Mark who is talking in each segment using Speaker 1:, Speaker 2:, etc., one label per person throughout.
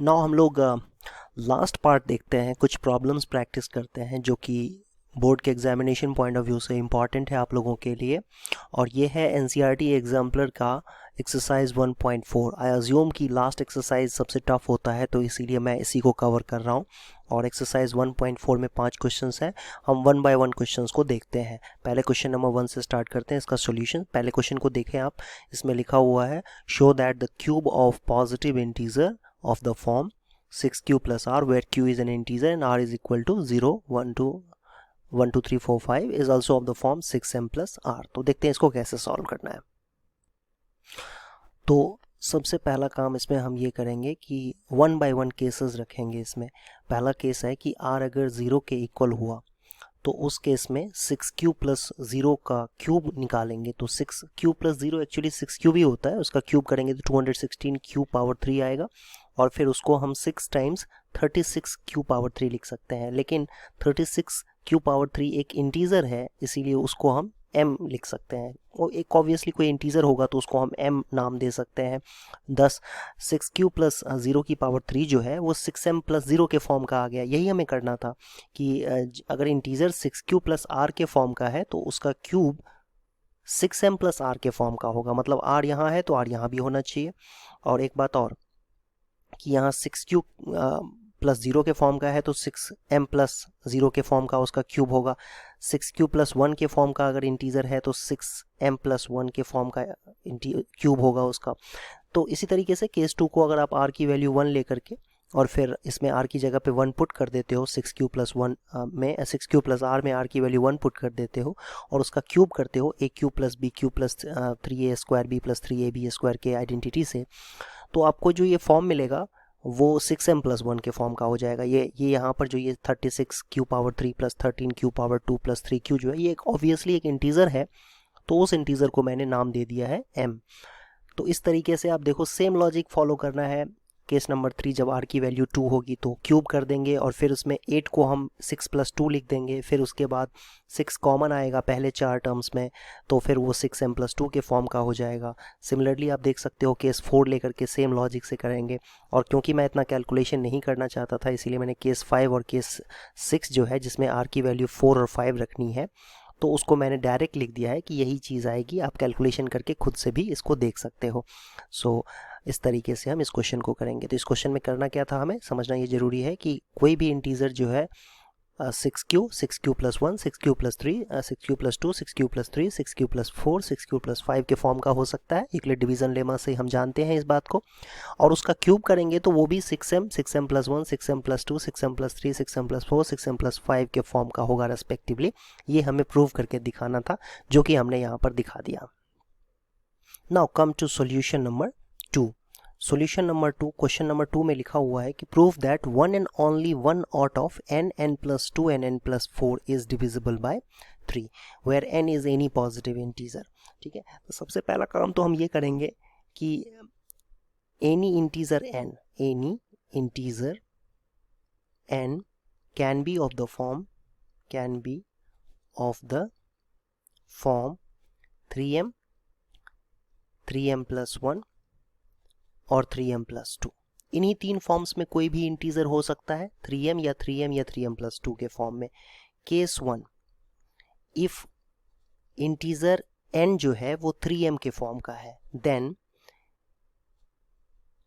Speaker 1: Now हम लोग last part देखते हैं, कुछ प्रॉब्लम्स प्रैक्टिस करते हैं जो कि बोर्ड के एग्जामिनेशन पॉइंट ऑफ व्यू से इम्पॉर्टेंट है आप लोगों के लिए। और ये है एनसीईआरटी एग्जाम्पलर का एक्सरसाइज 1.4। आई अज्यूम कि लास्ट एक्सरसाइज सबसे टफ होता है, तो इसीलिए मैं इसी को कवर कर रहा हूँ। और एक्सरसाइज 1.4 में 5 क्वेश्चंस हैं। हम वन बाय वन क्वेश्चंस को देखते हैं। पहले क्वेश्चन नंबर 1 से स्टार्ट करते हैं इसका सॉल्यूशन। पहले क्वेश्चन को देखें आप, इसमें लिखा हुआ है show that the cube of positive integer of the form 6q plus r, where q is an integer and r is equal to 0 1 2 1 2 3 4 5 is also of the form 6m plus r। तो देखते हैं इसको कैसे solve करना है। तो सबसे पहला काम इसमें हम ये करेंगे कि वन बाय वन केसेस रखेंगे। इसमें पहला केस है कि r अगर 0 के इक्वल हुआ तो उस केस में 6q प्लस 0 का क्यूब निकालेंगे। तो 6q प्लस 0 एक्चुअली 6q ही होता है, उसका क्यूब करेंगे तो 216q पावर 3 आएगा। और फिर उसको हम 6 टाइम्स 36q पावर 3 लिख सकते हैं। लेकिन 36q पावर 3 एक इंटीजर है, इसीलिए उसको हम m लिख सकते हैं। वो एक ऑब्वियसली कोई इंटीजर होगा तो उसको हम m नाम दे सकते हैं। 6q प्लस 0 की पावर 3 जो है वो 6m प्लस 0 के फॉर्म का आ गया। यही हमें करना था कि अगर इंटीजर 6q प्लस r के फॉर्म का है तो उसका क्यूब 6m प्लस r के फॉर्म का होगा। मतलब r यहाँ है तो r यहाँ भी होना चाहिए। और एक बात और कि यहाँ 6q प्लस 0 के फॉर्म का है तो 6m प्लस 0 के फॉर्म का उसका क्यूब होगा। 6q प्लस 1 के फॉर्म का अगर इंटीजर है तो 6m प्लस 1 के फॉर्म का क्यूब होगा उसका। तो इसी तरीके से केस 2 को अगर आप r की वैल्यू 1 लेकर के और फिर इसमें r की जगह पे 1 पुट कर देते हो, 6q प्लस 1 में 6q प्लस r में r की वैल्यू 1 पुट कर देते हो और उसका क्यूब करते हो a cube plus b cube plus 3a square b plus 3ab square के आइडेंटिटी से, तो आपको जो ये फॉर्म मिलेगा वो 6m प्लस 1 के फॉर्म का हो जाएगा। ये यहाँ पर जो ये 36q power 3 plus 13q power 2 plus 3q जो है ये एक ऑब्वियसली एक इंटीजर है, तो उस इंटीजर को मैंने नाम दे दिया है m। तो इस तरीके से आप देखो, सेम लॉजिक फॉलो करना है। केस नंबर 3 जब r की वैल्यू 2 होगी तो क्यूब कर देंगे और फिर उसमें 8 को हम 6 प्लस 2 लिख देंगे। फिर उसके बाद 6 कॉमन आएगा पहले 4 टर्म्स में, तो फिर वो 6m प्लस 2 के फॉर्म का हो जाएगा। सिमिलरली आप देख सकते हो केस 4 लेकर के सेम लॉजिक से करेंगे। और क्योंकि मैं इतना कैलकुलेशन नहीं करना चाहता था, इसीलिए मैंने केस 5 और केस 6 जो है जिसमें r की वैल्यू 4 और 5 रखनी है, तो उसको मैंने डायरेक्ट लिख दिया है कि यही चीज़ आएगी। आप कैलकुलेशन करके खुद से भी इसको देख सकते हो। सो इस तरीके से हम इस क्वेश्चन को करेंगे। तो इस क्वेश्चन में करना क्या था, हमें समझना ये ज़रूरी है कि कोई भी इंटीजर जो है 6q plus 1 6q plus 3 6q plus 2 6q plus 3 6q plus 4 6q plus 5 के फॉर्म का हो सकता है। यूक्लिड डिवीजन लेमा से हम जानते हैं इस बात को। और उसका क्यूब करेंगे तो वो भी 6m plus 1 6m plus 2 6m plus 3 6m plus 4 6m plus 5 के फॉर्म का होगा रेस्पेक्टिवली। ये हमें प्रूव करके दिखाना था, जो कि हमने यहाँ पर दिखा दिया। Now come to solution number 2। Solution number 2, question number 2 में लिखा हुआ है कि prove that one and only one out of n plus 2 and n plus 4 is divisible by 3 where n is any positive integer. ठीक है, तो सबसे पहला काम तो हम ये करेंगे कि any integer n can be of the form 3m plus 1 और 3m प्लस 2। इन्हीं 3 फॉर्म्स में कोई भी इंटीजर हो सकता है, 3m या 3m प्लस 2 के फॉर्म में। केस 1, इफ इंटीजर n जो है वो 3m के फॉर्म का है, देन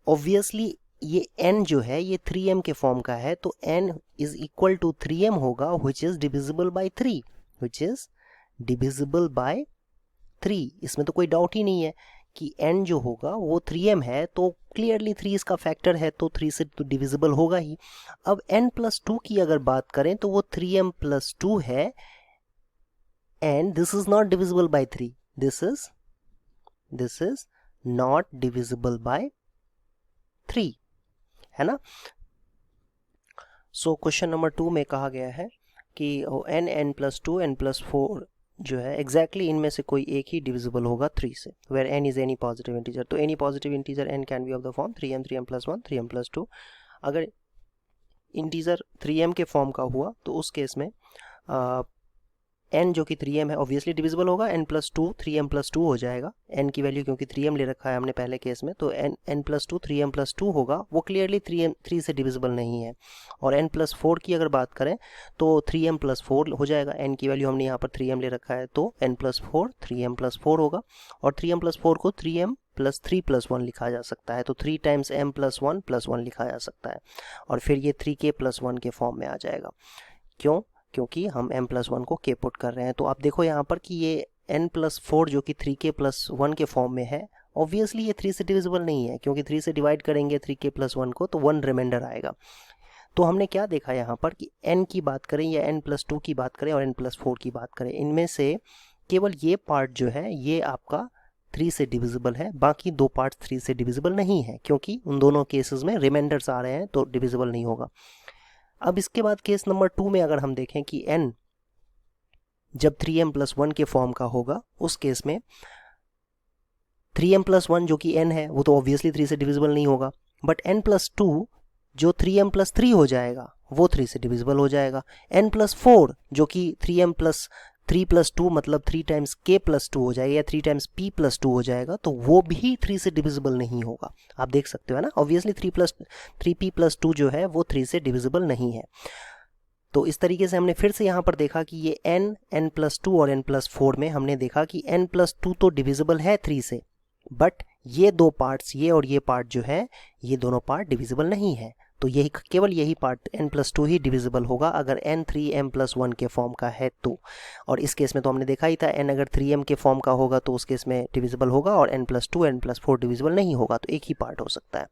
Speaker 1: ऑब्वियसली ये n जो है ये 3m के फॉर्म का है, तो n is equal to 3m होगा, which is divisible by 3। इसमें तो कोई डाउट ही नहीं है कि n जो होगा वो 3m है, तो क्लियरली 3 इसका फैक्टर है, तो 3 से तो डिविजिबल होगा ही। अब n प्लस 2 की अगर बात करें तो वो 3m प्लस 2 है, and this is not divisible by 3। This is not divisible by 3, है ना। सो क्वेश्चन नंबर 2 में कहा गया है कि n प्लस 2 n प्लस 4 जो है एग्जैक्टली इनमें से कोई एक ही डिविजिबल होगा 3 से, where n is any positive integer. तो any positive integer n can be of the form 3m plus 1 3m plus 2। अगर इंटीजर 3m के फॉर्म का हुआ तो उस केस में n जो कि 3m है ऑब्वियसली डिविजिबल होगा, n+2 3m+2 हो जाएगा। n की वैल्यू क्योंकि 3m ले रखा है हमने पहले केस में, तो n+2 3m+2 होगा, वो क्लियरली 3 से डिविजिबल नहीं है। और n+4 की अगर बात करें तो 3m+4 हो जाएगा। n की वैल्यू हमने यहाँ पर 3m ले रखा है, तो n+4 3m+4 होगा। और 3m+4 को 3m+3+1 लिखा जा सकता है, तो 3 टाइम्स m+1+1 लिखा जा सकता है, और फिर ये 3k+1 के फॉर्म में आ जाएगा। क्यों? क्योंकि हम m+1 को k पुट कर रहे हैं। तो आप देखो यहाँ पर कि ये n+4 जो कि 3k+1 के फॉर्म में है, ऑब्वियसली ये 3 से डिविजिबल नहीं है, क्योंकि 3 से डिवाइड करेंगे 3k+1 को तो 1 रिमाइंडर आएगा। तो हमने क्या देखा यहाँ पर कि n की बात करें या n+2 की बात करें और n+4 की बात करें, इनमें से केवल ये पार्ट जो है ये आपका 3 से डिविजिबल है, बाकी दो पार्ट 3 से डिविजिबल नहीं है, क्योंकि उन दोनों केसेस में रिमाइंडर्स आ रहे हैं तो डिविजिबल नहीं होगा। अब इसके बाद केस नंबर 2 में अगर हम देखें कि n जब 3m+1 के फॉर्म का होगा, उस केस में 3m+1 जो कि n है वो तो ऑब्वियसली 3 से डिविजिबल नहीं होगा, बट n+2 जो 3m+3 हो जाएगा वो 3 से डिविजिबल हो जाएगा। n+4 जो कि 3m+3+2 मतलब 3 टाइम्स k+2 हो जाएगा या 3 टाइम्स p+2 हो जाएगा, तो वो भी 3 से डिविजिबल नहीं होगा। आप देख सकते हो ना, ऑब्वियसली 3p+2 जो है वो 3 से डिविजिबल नहीं है। तो इस तरीके से हमने फिर से यहाँ पर देखा कि ये n+2 और n+4 में हमने देखा कि n+2 तो डिविजिबल है 3 से, बट ये दो पार्ट्स, ये और ये पार्ट जो है, ये दोनों पार्ट डिविजिबल नहीं है। तो यही केवल यही पार्ट n+2 ही डिविजिबल होगा अगर n 3m+1 के फॉर्म का है तो। और इस केस में तो हमने देखा ही था, n अगर 3m के फॉर्म का होगा तो उस केस में डिविजिबल होगा, और n+2 n+4 डिविजिबल नहीं होगा, तो एक ही पार्ट हो सकता है।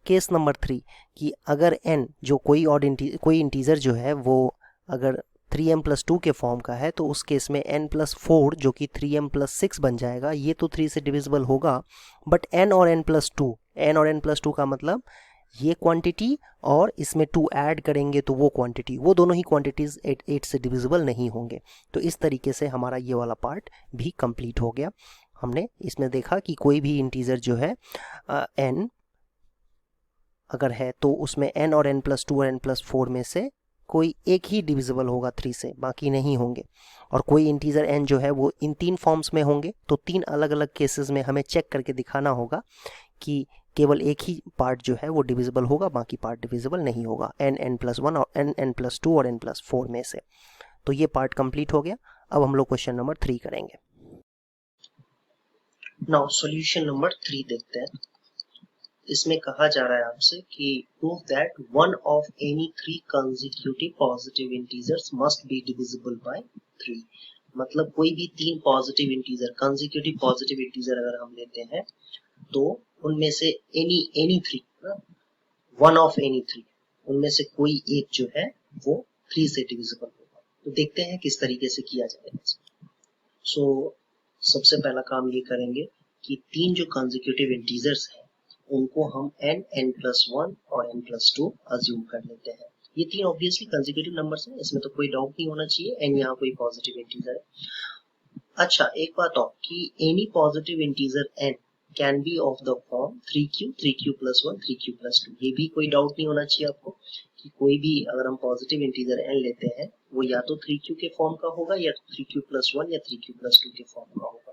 Speaker 1: केस नंबर 3 कि अगर n जो कोई इंटीजर जो है वो अगर 3m+2 के फॉर्म का है, तो उस केस में n+4 जो कि 3m+6 बन जाएगा, ये तो 3 से डिविजिबल होगा, बट n और n+2 का मतलब ये क्वांटिटी और इसमें 2 ऐड करेंगे तो वो क्वांटिटी, वो दोनों ही क्वांटिटीज़ 8 से डिविजिबल नहीं होंगे। तो इस तरीके से हमारा ये वाला पार्ट भी कंप्लीट हो गया। हमने इसमें देखा कि कोई भी इंटीजर जो है n अगर है तो उसमें n और n+2 और n+4 में से कोई एक ही डिविजिबल होगा 3 से, बाकी नहीं होंगे। और कोई इंटीजर n जो है वो इन 3 फॉर्म्स में होंगे, तो 3 अलग अलग केसेस में हमें चेक करके दिखाना होगा कि केवल एक ही पार्ट जो है वो डिविजिबल होगा, बाकी पार्ट डिविजिबल नहीं होगा n+1 और n+2 और n+4 में से। तो ये पार्ट कंप्लीट हो गया। अब हम लोग क्वेश्चन नंबर 3 करेंगे। नाउ सॉल्यूशन नंबर 3 देखते हैं। इसमें कहा जा रहा है आपसे कि prove that one of any 3 consecutive positive integers must be divisible by 3। मतलब कोई भी 3 positive integer, consecutive positive integer अगर हम लेते हैं तो उनमें से एनी 3, वन ऑफ एनी 3, उनमें से कोई एक जो है वो 3 से डिविजिबल होगा। तो देखते हैं किस तरीके से किया जाएगा। सो सबसे पहला काम ये करेंगे कि 3 जो कंसेक्यूटिव इंटीजर्स हैं उनको हम n+1 और n+2 अज्यूम कर लेते हैं। ये 3 ऑब्वियसली कंसेक्यूटिव नंबर्स हैं, इसमें तो कोई डाउट नहीं होना चाहिए, n यहाँ कोई पॉजिटिव इंटीजर है। अच्छा, एक बात और कि any positive integer n can be of the form 3q 3q+1 3q+2। ये भी कोई डाउट नहीं होना चाहिए आपको कि कोई भी अगर हम पॉजिटिव इंटीजर n लेते हैं वो या तो 3q के फॉर्म का होगा या 3q+1 या 3q+2 के फॉर्म का होगा।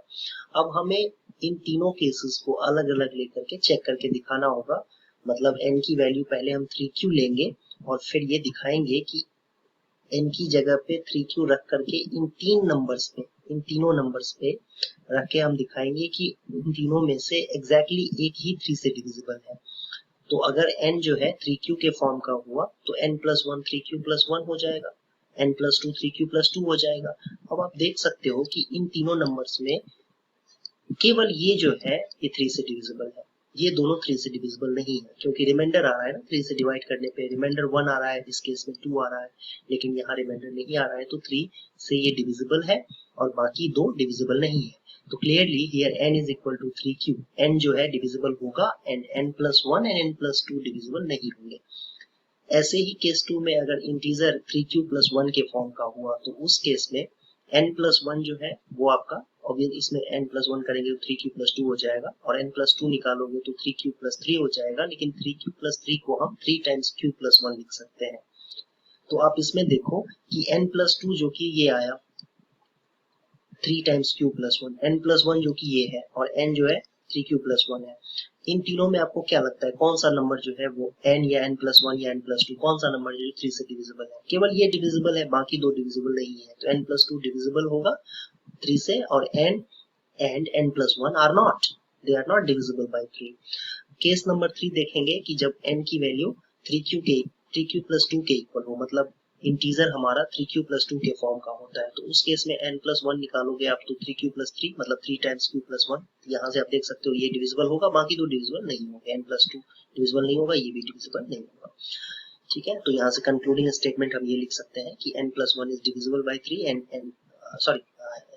Speaker 1: अब हमें इन तीनों केसेस को अलग अलग लेकर के चेक करके दिखाना होगा। मतलब n की वैल्यू पहले हम 3q लेंगे और फिर ये दिखाएंगे कि n की जगह पे 3q रख करके इन तीनों नंबर्स पे रख के हम दिखाएंगे कि इन तीनों में से एग्जैक्टली एक ही 3 से डिविजिबल है। तो अगर n जो है 3q के फॉर्म का हुआ तो n+1 3q+1 हो जाएगा, n+2 3q+2 हो जाएगा। अब आप देख सकते हो कि इन तीनों नंबर्स में केवल ये जो है ये 3 से डिविजिबल है, ये दोनों 3 से डिविजिबल नहीं है, क्योंकि रिमाइंडर आ रहा है ना, 3 से डिवाइड करने पे रिमाइंडर 1 आ रहा है, इस केस में 2 आ रहा है, लेकिन यहाँ रिमाइंडर नहीं आ रहा है, तो 3 से ये डिविजिबल है और बाकी दो डिविजिबल नहीं है। तो clearly here n is equal to 3q, n जो है डिविजिबल होगा and n+1 and n+2 divisible नहीं होंगे। ऐसे ही केस 2 में अगर इंटीजर 3q+1 के फॉर्म का हुआ तो उस केस में n+1 जो है वो आपका ऑब्वियस, इसमें n+1 करेंगे तो 3q+2 हो जाएगा और n+2 निकालोगे तो 3q+3 हो जाएगा, लेकिन 3q+3 को हम 3 टाइम्स q+1 लिख सकते हैं। तो आप इसमें देखो कि n+2 जो कि ये आया 3 times Q plus 1, n plus 1 जो कि ये है, और n जो है 3 क्यू प्लस 1 है। इन तीनों में आपको क्या लगता है कौन सा नंबर जो है वो n या n प्लस 1 या n प्लस 2, कौन सा नंबर जो 3 से डिविजिबल है? केवल ये डिविजिबल है, बाकी दो डिविजिबल नहीं है। तो n प्लस 2 डिविजिबल होगा 3 से, और n and n plus 1 are not, they are not divisible by 3। Case number 3 देखेंगे कि जब n की वैल्यू 3q प्लस 2 के इक्वल हो, मतलब इंटीजर हमारा 3q प्लस 2 के फॉर्म का होता है, तो उस केस में n प्लस 1 निकालोगे आप तो 3q प्लस 3, मतलब 3 टाइम्स q प्लस 1। यहाँ से आप देख सकते हो ये डिविजिबल होगा, बाकी दो डिविजिबल नहीं होंगे, n प्लस 2 डिविजिबल नहीं होगा, ये भी डिविजिबल नहीं होगा। ठीक है, तो यहाँ से कंक्लूडिंग स्टेटमेंट हम ये लिख सकते हैं कि n plus 1 is divisible by 3 and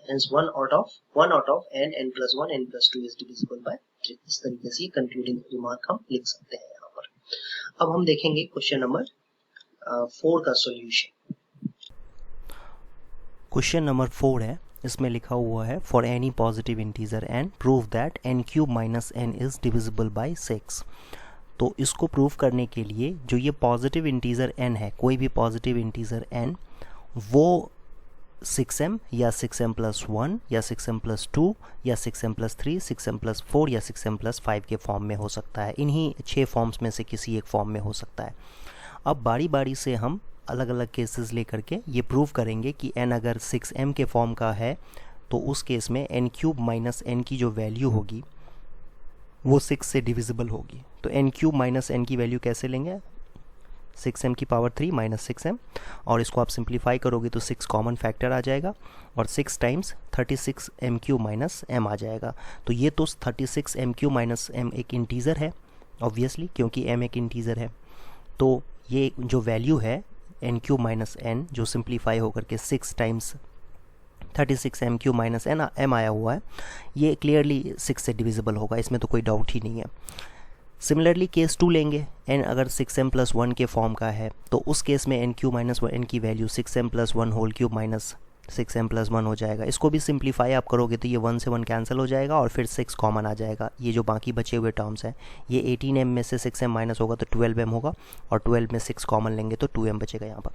Speaker 1: hence one out of n plus 1 n plus 2 is divisible by 3। इस तरीके से कंक्लूडिंग रिमार्क हम लिख सकते हैं यहाँ पर। अब हम देखेंगे क्वेश्चन नंबर 4 का सॉल्यूशन। क्वेश्चन नंबर 4 है, इसमें लिखा हुआ है for any positive integer n prove that n cube minus n is divisible bye 6। तो इसको प्रूव करने के लिए जो ये पॉजिटिव इंटीजर n है, कोई भी पॉजिटिव इंटीजर n, वो 6m या 6m प्लस 1 या 6m प्लस 2 या 6m प्लस 3, 6m प्लस 4 या 6m प्लस 5 के फॉर्म में हो सकता है। इन्हीं 6 फॉर्म्स में से किसी एक फॉर्म में हो सकता है। अब बारी बारी से हम अलग अलग केसेस लेकर के ये प्रूव करेंगे कि n अगर 6m के फॉर्म का है तो उस केस में n क्यूब माइनस n की जो वैल्यू होगी वो 6 से डिविजिबल होगी। तो n क्यूब माइनस n की वैल्यू कैसे लेंगे? 6m की पावर 3 माइनस 6m, और इसको आप सिंप्लीफाई करोगे तो 6 कॉमन फैक्टर आ जाएगा, और 6 times 36m Q minus m आ जाएगा। तो ये तो 36m क्यू माइनस m एक इंटीज़र है ऑब्वियसली, क्योंकि m एक इंटीज़र है। तो ये जो वैल्यू है n क्यू माइनस n, जो सिंप्लीफाई होकर के 6 times 36m Q minus m आया हुआ है, ये क्लियरली 6 से डिविजिबल होगा, इसमें तो कोई डाउट ही नहीं है। सिमिलरली केस 2 लेंगे, n अगर 6m प्लस 1 के फॉर्म का है तो उस केस में n क्यू माइनस n की value 6m plus 1 whole cube minus 6m plus 1 हो जाएगा। इसको भी सिंप्लीफाई आप करोगे तो ये 1 से 1 कैंसिल हो जाएगा और फिर 6 कॉमन आ जाएगा। ये जो बाकी बचे हुए टर्म्स हैं, ये 18m में से 6m माइनस होगा तो 12m होगा, और 12 में 6 कॉमन लेंगे तो 2m बचेगा यहाँ पर।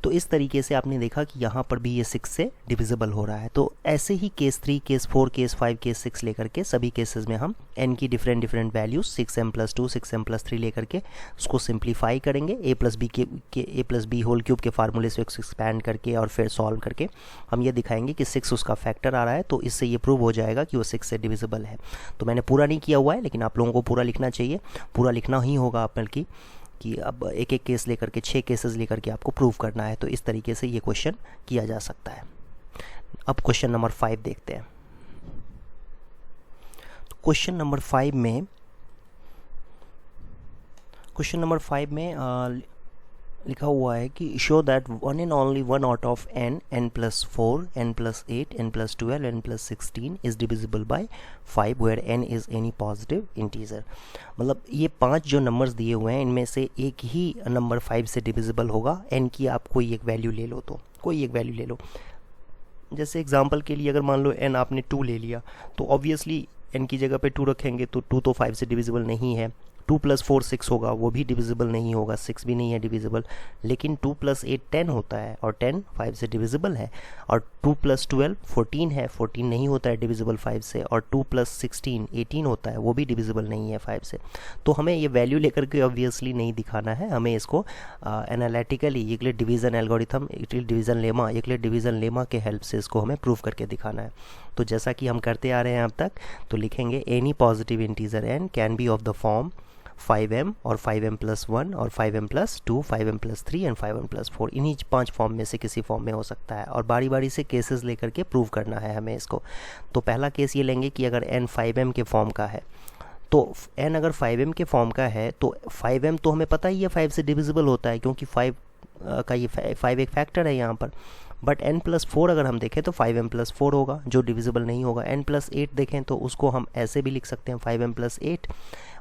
Speaker 1: तो इस तरीके से आपने देखा कि यहाँ पर भी ये 6 से डिविजिबल हो रहा है। तो ऐसे ही केस 3, केस 4, केस 5, केस 6 लेकर के सभी केसेस में हम n की different values 6m plus 2, 6m plus 3 लेकर के उसको सिंप्लीफाई करेंगे, a plus B whole cube के फार्मूले से एक्सपैंड करके और फिर सॉल्व करके हम ये दिखाएंगे कि 6 उसका फैक्टर आ रहा है। तो इससे ये प्रूव हो जाएगा कि वो 6 से डिविजिबल है। तो मैंने पूरा नहीं किया हुआ है, लेकिन आप लोगों को पूरा लिखना चाहिए, पूरा लिखना ही होगा आप बल्कि कि अब एक एक केस लेकर के 6 केसेस लेकर के आपको प्रूव करना है। तो इस तरीके से ये क्वेश्चन किया जा सकता है। अब क्वेश्चन नंबर 5 देखते हैं। तो क्वेश्चन नंबर 5 में लिखा हुआ है कि show that one and only one out of n plus 4, n plus 8, n plus 12, n plus 16 is divisible by 5 where n is any positive integer. मतलब ये 5 जो नंबर्स दिए हुए हैं इनमें से एक ही नंबर 5 से डिविजिबल होगा। n की आप कोई एक वैल्यू ले लो, तो कोई एक वैल्यू ले लो। जैसे एग्जांपल के लिए अगर मान लो n आपने 2 ले लिया, तो ऑब्वियसली n की जगह पे 2 रखेंगे तो 2 तो 5 से डिविजिबल नहीं है। 2 प्लस 4 6 होगा, वो भी डिविजिबल नहीं होगा, 6 भी नहीं है डिविजिबल। लेकिन 2 प्लस 8 10 होता है, और 10 5 से डिविजिबल है। और 2 प्लस 12 14 है, 14 नहीं होता है डिविजिबल 5 से। और 2 प्लस 16 18 होता है, वो भी डिविजिबल नहीं है 5 से। तो हमें ये वैल्यू लेकर के ऑब्वियसली नहीं दिखाना है, हमें इसको analytically Euclid division algorithm, Euclid division lemma के हेल्प से इसको हमें प्रूव करके दिखाना है। तो जैसा कि हम करते आ रहे हैं अब तक, तो लिखेंगे any positive integer n can be of the form 5m और 5m प्लस 1 और 5m plus 2, 5m plus 3 and 5m plus 4, इन्हीं 5 फॉर्म में से किसी फॉर्म में हो सकता है। और बारी बारी से केसेस लेकर के प्रूव करना है हमें इसको। तो पहला केस ये लेंगे कि अगर n 5m के फॉर्म का है, तो n अगर 5m के फॉर्म का है तो 5m तो हमें पता ही है 5 से डिविजिबल होता है, क्योंकि 5 का ये 5 एक फैक्टर है यहाँ पर। बट n प्लस 4 अगर हम देखें तो 5m प्लस 4 होगा, जो डिविजिबल नहीं होगा। n प्लस 8 देखें तो उसको हम ऐसे भी लिख सकते हैं 5m प्लस 8,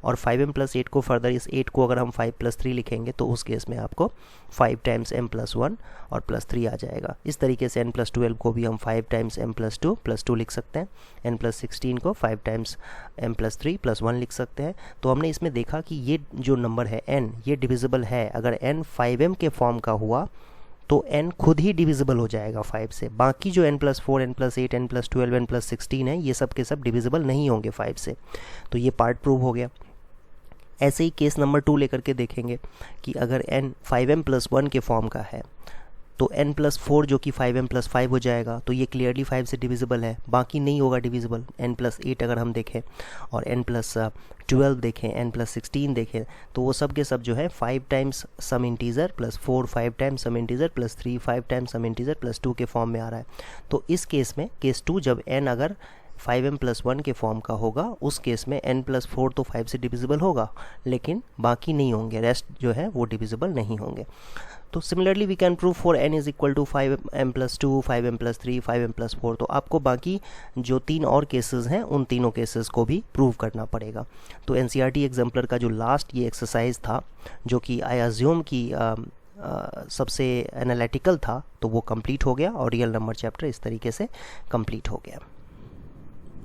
Speaker 1: और 5m प्लस 8 को फर्दर इस 8 को अगर हम 5 प्लस 3 लिखेंगे तो उस केस में आपको 5 टाइम्स m प्लस 1 और प्लस 3 आ जाएगा। इस तरीके से n प्लस 12 को भी हम 5 टाइम्स m प्लस 2 लिख सकते हैं। n प्लस 16 को 5 टाइम्स m प्लस 3 प्लस 1 लिख सकते हैं। तो हमने इसमें देखा कि ये जो नंबर है n, ये डिविजिबल है। अगर n 5m के फॉर्म का हुआ तो n खुद ही डिविजिबल हो जाएगा 5 से। बाकी जो n+4, n+8, n+12, n+16 है, ये सब के सब डिविजिबल नहीं होंगे 5 से। तो ये पार्ट प्रूव हो गया। ऐसे ही केस नंबर 2 लेकर के देखेंगे कि अगर n 5m+1 के फॉर्म का है तो n+4 जो कि 5m+5 हो जाएगा, तो ये क्लियरली 5 से डिविजिबल है, बाकी नहीं होगा डिविजिबल। n+8 अगर हम देखें और n+12 देखें, n+16 देखें, तो वो सब के सब जो है 5 times some integer plus 4 5 times some integer plus 3 5 times some integer plus 2 के फॉर्म में आ रहा है। तो इस केस में केस 2 जब n अगर 5m+1 के फॉर्म का होगा, उस केस में n+4 तो 5 से डिविजिबल होगा, लेकिन बाकी नहीं होंगे, रेस्ट जो है वो डिविजिबल नहीं होंगे। तो similarly we can prove for n is equal to 5m+2, 5m+3, 5m+4। तो आपको बाकी जो 3 और केसेस हैं, उन तीनों केसेस को भी प्रूव करना पड़ेगा। तो NCERT एग्जाम्पलर का जो लास्ट ये एक्सरसाइज था, जो कि आई अज्यूम की सबसे एनालिटिकल था, तो वो कंप्लीट हो गया और रियल नंबर चैप्टर इस तरीके से कंप्लीट हो गया।